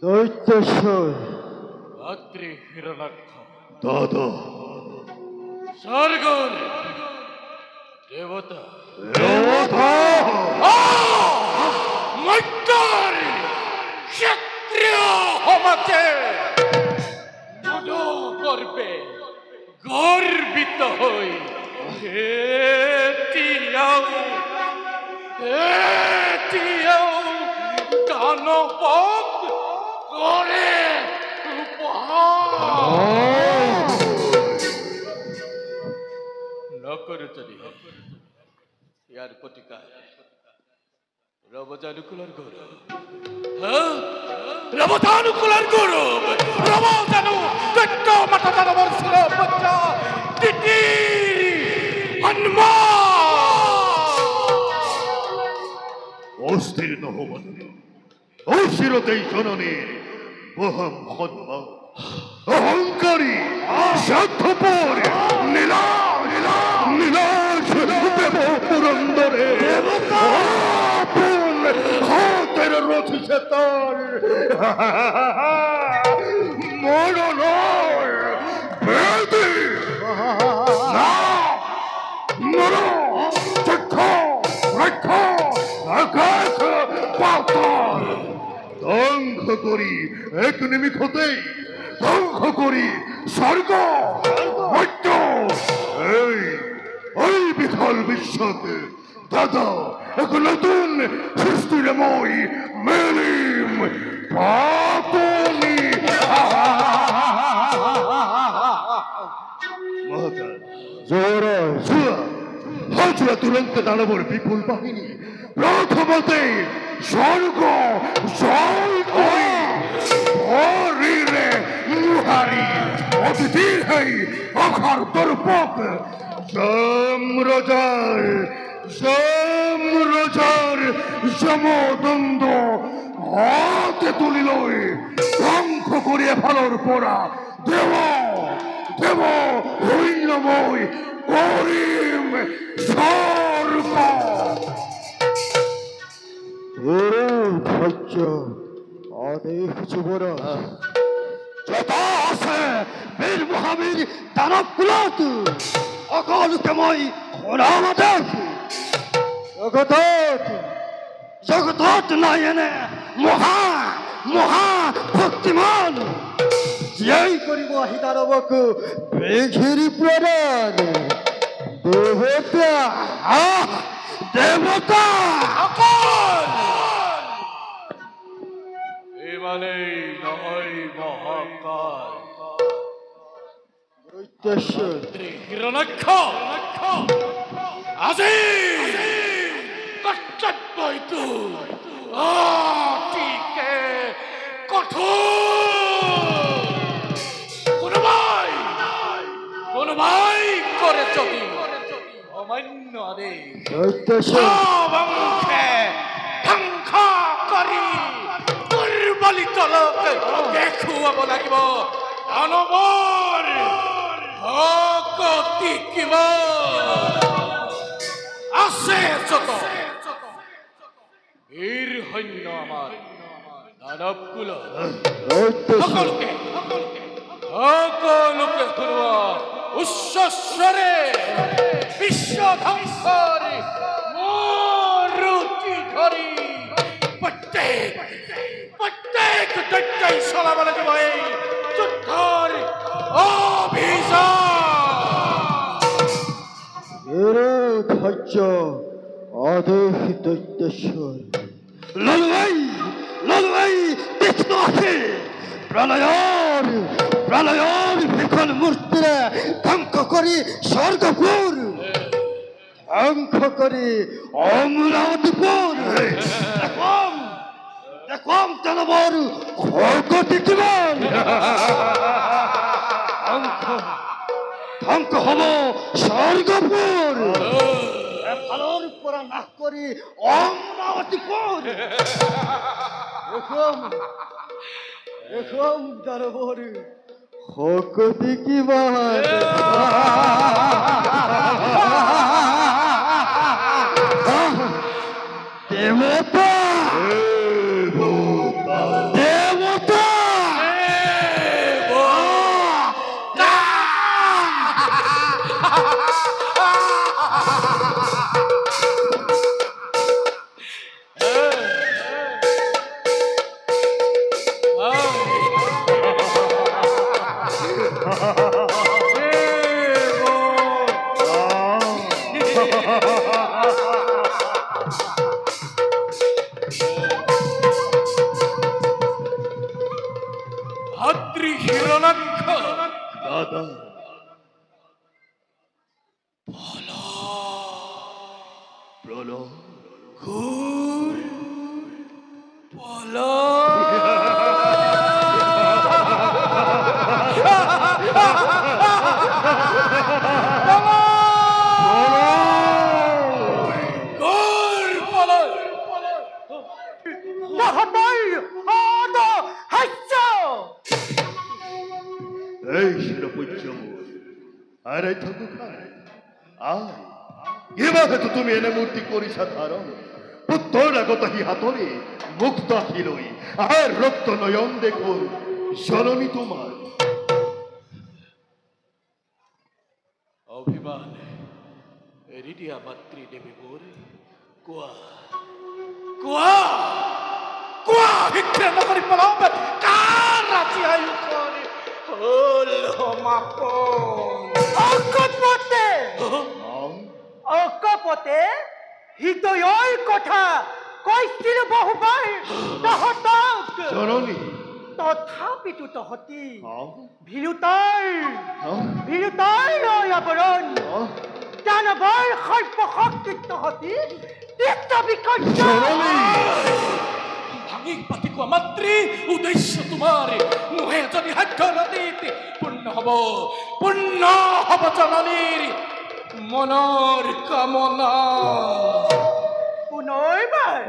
দৈত্যেশ্বর রাত্রি হিরণাক্ষ দাদা স্বর্গর দেবতা দেবতা মৈত্র ক্ষত্রিয় হমাতে মনো করবে গর্বিত হই এটিয়াও দানবধ করে নকরতরি ইয়ার প্রতিকার রবজানুকুলার গৌরব রবজানুকুলার গৌরব রবজানু দৈত্য মাথা দানবর ছিল বাচ্চা তিতি অস্থির নহবত অস্থিরতেই জননীর বহম হন্মা অহংকারী স্বার্থপর নীলাশ দেব পুরন্দরে আপন হাতের রথিছে তার মরণ বেদি না মর চক্ষ রক্ষ আকাশ পাতাল ধ্বংস করি এক নিমিষতেই ধ্বংস করি স্বর্গ মর্ত্য এই ওই বিশাল বিশ্বকে দাদা এক নতুন সৃষ্টির মই মেলিম পাপনি হাজরা তুরন্ত দানবর বিপুল বাহিনী প্রথমতে স্বর্গ জয় করি হরিরে মুহারি অতিথির হই অখার দর্পক সম্রজার সমদ্বন্দ্ব হাতে তুলিলই ধ্বংস করিয়া ভালোর পরা দেব দেব হইলময় করিম স্বর্গ ধৈর্য অদেহ যুবরাজ যথা আছে বীর মহাবীর দানব কুলত অকালুকময় খোলামাদেশ জগতত জগতত নয়নে মহা মহা ভক্তিমান জয় করিব হিতারবক বেঘিরি প্রদান দেবতা দেবতা মানে নয় মহাকাল দৈত্যেশ্বর হিরণাক্ষ আজি কর্তব্য টিকে কঠোর কোনবাই করে চলি অমান্য আদেশ দৈত্যেশ্বর ধ্বংস করি দুর্বলিত লোক দেখুৱাব লাগিব দানৱৰ শক্তি কিমান আছে যত বীৰ সৈন্য আমাৰ দানৱ কুলত সকলোকে শুনোৱা উচ্চ স্বৰে বিশ্ব ধ্বংসৰ মূৰ্তি ধৰি প্ৰত্যেক দৈত্যই চলাব লাগিব এই যুদ্ধৰ অভিযান ধৈৰ্য অদেহ দৈত্যেশ্বৰ ললুয়াই দেখতে আছে প্ৰলয়ৰ বিকল মূৰ্তিৰে ধ্বংস কৰি স্বৰ্গপুৰ ধ্বংস কৰি অমৰাবতীপুৰ কম দানবৰ খড়গতি কিমান ধ্বংস হ'ব স্বৰ্গপুৰ এফালৰ পৰা নাশ কৰি অমৰাৱতীপুৰ এখন দানবৰ শকতি কিমান দেৱতা দেৱতা ভাদ্রি হিরণাক্ষ দাদা প্রলয় ঘুর পল এই শিরপূজ্য আরে ঠাকুর আয় এভাবে তো তুমি এনে মূর্তি করিছা ধারণ পুত্র আগত হি হাতরে মুক্ত হিরই আর রক্ত নয়ন দেখুন জননী তোমার অভিমান এরিডিয়া মাতৃ দেবী মোরে কোয়া কোয়া কোয়া ভিক্ষা নকরি পলাম কার রাজি আয়ু করে হল মাপন অকপতে অকপতে হৃদয়ৰ কথা কৈছিল বহুবাৰ তহঁতক জননী তথাপিতো তহঁতি ভীৰুতাৰ আৱৰণ দানৱৰ সৰ্বশক্তিত তহঁতি ভাঙি পাতি কোৱা মাতৃ উদ্দেশ্য তোমাৰ মোহে যদি সাধ্য নদীত পূৰ্ণ হ'ব জননীৰ মনৰ কামনা পুনৰবাৰ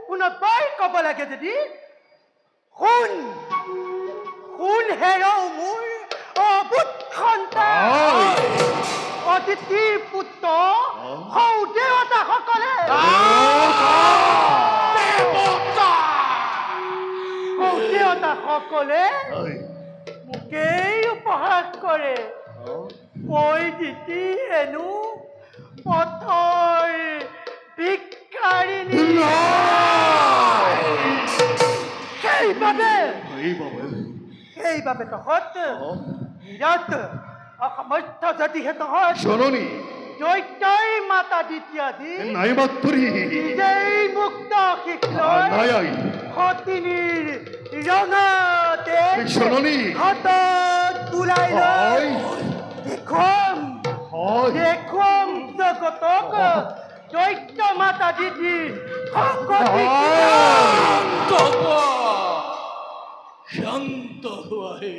পুনৰবাৰ ক'ব লাগে যদি শুন হেৰৌ মোৰ অবুধ সন্তান অতিথিৰ পুত্ৰ সৌ দেৱতাসকলে দেৱতাসকলে মোকেই উপহাস কৰে মই দিতি হেনো পথৰ ভিক্ষাৰিণী সেইবাবে তহঁত বিৰাট অসমৰ্থ যদিহে তহঁত জননী দৈত্যই মাতা দ্বিতীয়াদি নাই মাতৃ নিজেই মুক্ত শিক্ষক নাই আই সতিনীৰ ৰঙাতে জননী হাতত বুলাই লৈ দেখুৱাম জগতক দৈত্য মাতা দিদিৰ শান্ত হোৱা হে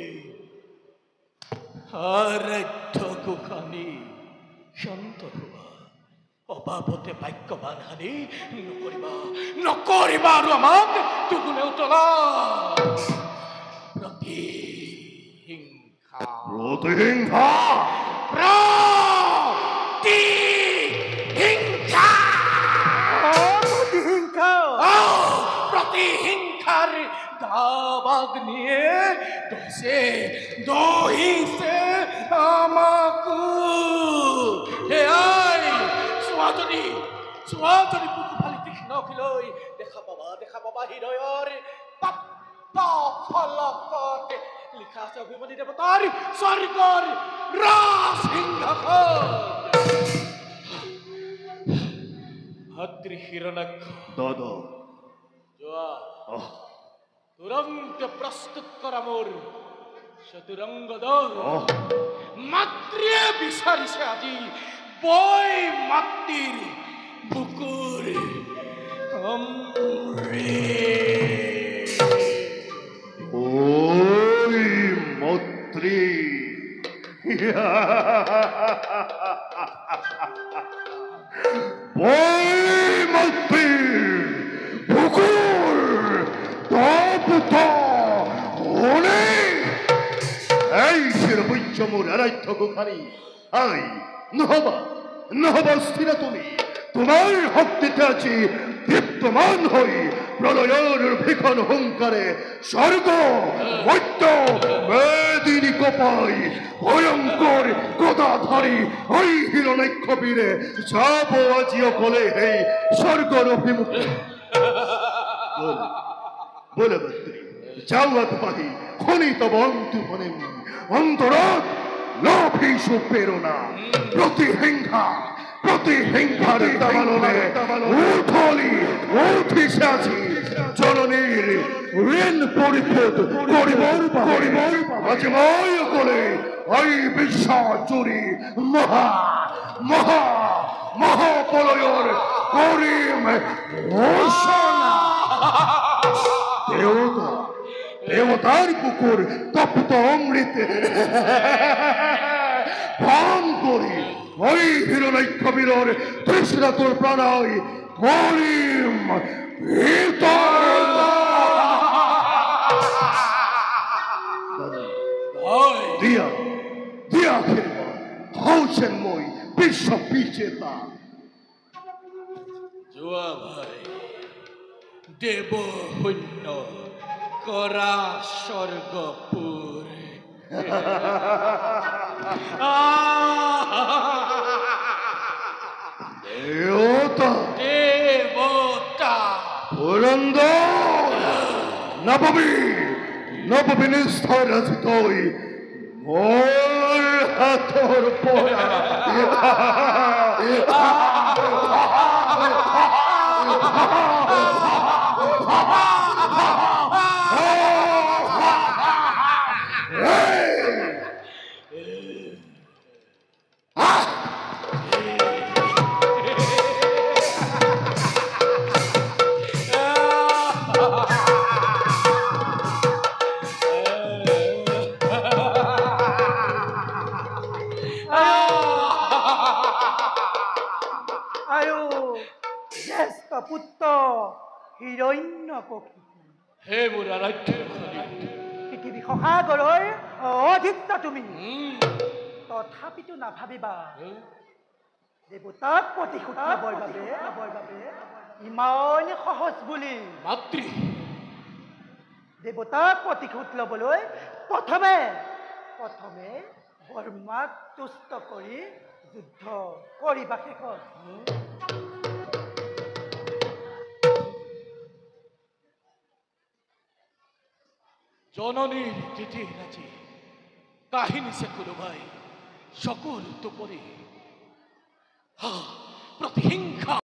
আৰাধ্য গোসানী শান্ত হোৱা অবাবতে বাক্যবান হানি নকৰিবা আৰু আমাক দুগুণে উতলা প্ৰতিহিংসা প্ৰতিহিংসাৰ দাবাগ্নিয়ে দহিছে আমাকো হেয়াই ছোৱাজনী বুকু ফালি তীক্ষ্ণ লৈ দেখা পাবা হৃদয়ৰ ফলকত লিখা আছে অভিমানী দেৱতাৰ স্বৰ্গৰ ৰাজসিংহাসন ভাতৃ হিৰণ্যাক্ষ দাদা যোৱা তুৰন্ত প্ৰস্তুত কৰা মোৰ চতুৰংগ দল মাতৃয়ে বিচাৰিছে আজি বৈ মাতৃৰ বুকুৰ ওই মৈত্রী ওই মৈত্রী বুকুর তপুত অনেক এই শিরবৈচমুর আরাধ্য গোখানি আই নহবা স্থিরা তুমি তোমার শক্তিতে আছি দীপ্তমান হই প্রলয়ের ভিখন হুঙ্কারে স্বর্গ মৈত্য মেদিনী কোপাই ভয়ঙ্কর গদাধারী ওই হিরণ্যক্ষ বীরে যাব আজিও কলে হেই স্বর্গর অভিমুখ বলে মৈত্রী যাও এক পাহি খনি তব অন্তু মনে অন্তরাত লাফিসু প্রেরণা প্রতিহিংসার দাবানলে উঠলি উঠিছে আজি জননীর ঋণ পরিশোধ করিবর আজ মই করে ওই বিশ্ব চুরি মহাপলয়র করিম ঘোষণা দেবতার পুকুর তপ্ত অমৃত পান করি ওই হিরণ্যক্ষ বীরর তৃষ্ণাতুর প্রাণায় করিম দিয়া ফিরব হৌছেন মই বিশ্ব বিজেতা যোৱা ভাই দেৱ শূন্য কৰা স্বৰ্গপুৰ দেৱতা পুৰন্দৰ নবমী নিষ্ঠা ৰচিত মোৰ হাতৰ পড়া আৰু জ্যেষ্ঠ পুত্ৰ হিৰণ্যকশিপু হে মোৰ আৰাধ্য পৃথিৱী সহাগৰৰ অধিকতা তুমি তথাপিতো নাভাবিবা দেৱতাক প্ৰতিশোধ ল'বৰ বাবে ইমান সহজ বুলি মাতৃ দেৱতাক প্ৰতিশোধ ল'বলৈ প্ৰথমে বৰ্মাক তুষ্ট কৰি যুদ্ধ কৰিবা শেষত জননীৰ তিথি ৰাতি কাহিনীছে কোনোবাই সকল টোপনি প্ৰতিহিংসা